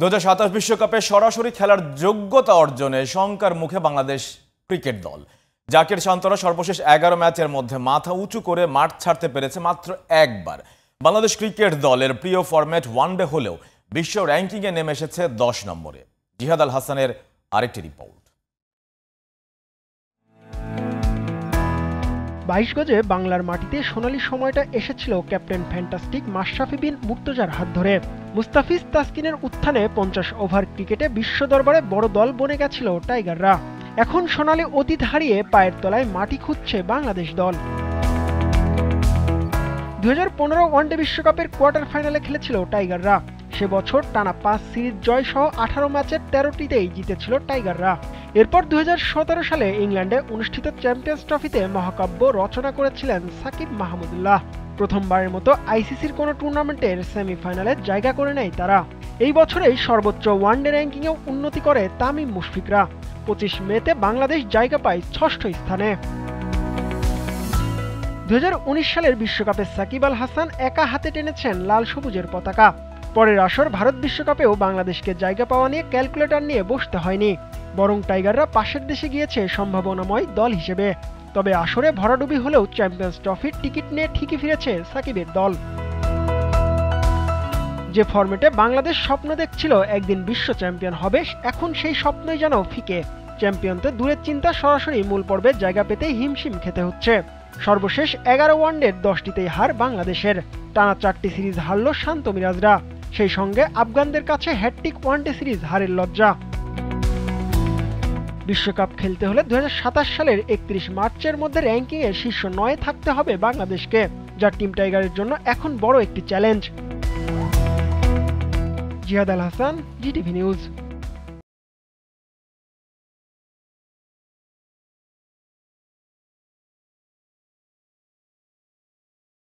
2027 বিশ্বকাপে সরাসরি খেলার যোগ্যতা অর্জনে শঙ্কার মুখে বাংলাদেশ ক্রিকেট দল। জাকির শান্তরা সর্বশেষ 11 ম্যাচের মধ্যে মাথা উঁচু করে মাঠ ছাড়তে পেরেছে মাত্র একবার। বাংলাদেশ ক্রিকেট দলের প্রিয় ফরম্যাট ওয়ানডে হলেও বিশ্ব র্যাঙ্কিংয়ে নেমে এসেছে 10 নম্বরে। জিহাদ আল হাসানের আরেকটি রিপোর্ট। 22 গজে বাংলার মাটিতে সোনালী সময়টা এসেছিল ক্যাপ্টেন ফ্যান্টাস্টিক মাশরাফি বিন মুর্তজার হাত ধরে। মুস্তাফিজ তাসকিনের উত্থানে 50 ওভার ক্রিকেটে বিশ্ব দরবারে বড় দল বনে গেছিল টাইগাররা। এখন সোনালী অতীত হারিয়ে পায়ের তলায় মাটি খুঁজছে বাংলাদেশ দল। 2015 ওয়ানডে বিশ্বকাপের কোয়ার্টার ফাইনালে খেলেছিল টাইগাররা। সে বছর টানা 5 সিরিজ জয় সহ 18 ম্যাচের 13টিতেই জিতেছিল টাইগাররা। এরপর 2017 সালে ইংল্যান্ডে অনুষ্ঠিত চ্যাম্পিয়ন্স ট্রফিতে মহাকাব্য রচনা করেছিলেন সাকিব মাহমুদুল্লাহ। প্রথমবারের মতো আইসিসির কোনো টুর্নামেন্টের সেমিফাইনালে জায়গা করে নেয় তারা। এই বছরেই সর্বোচ্চ ওয়ানডে র্যাঙ্কিংয়েও উন্নতি করে তামিম মুশফিকরা। 25 মেতে বাংলাদেশ জায়গা পায় 6ষ্ঠ স্থানে। 2019 সালের বিশ্বকাপে সাকিব আল হাসান একা হাতে টেনেছেন লাল সবুজের পতাকা। পরের আসর ভারত বিশ্বকাপেও বাংলাদেশকে জায়গা পাওয়া নিয়ে ক্যালকুলেটর নিয়ে বসতে হয়নি, বরং টাইগাররা পাশের দেশে গিয়েছে সম্ভাবনাময় দল হিসেবে। তবে আসরে ভরাডুবি হলেও চ্যাম্পিয়ন্স ট্রফির টিকিট নিয়ে ঠিকই ফিরেছে সাকিবের দল। যে ফরম্যাটে বাংলাদেশ স্বপ্ন দেখছিল একদিন বিশ্ব চ্যাম্পিয়ন হবে, এখন সেই স্বপ্নই যেন ফিকে। চ্যাম্পিয়নতে দূরের চিন্তা সরাসরি মূল পর্বে জায়গা পেতে হিমশিম খেতে হচ্ছে। সর্বশেষ 11 ওয়ানডের 10টিতেই হার বাংলাদেশের। টানা 4টি সিরিজ হারল শান্ত মিরাজরা। সেই সঙ্গে আফগানদের কাছে হ্যাটট্রিক ওয়ানডে সিরিজ হারের লজ্জা। বিশ্বকাপ খেলতে হলে 2027 সালের 31 মার্চের মধ্যে র্যাঙ্কিংয়ে শীর্ষ 9 থাকতে হবে বাংলাদেশকে, যা টিম টাইগারের জন্য এখন বড় একটি চ্যালেঞ্জ। জিহাদ আল হাসান, জিটিভি নিউজ।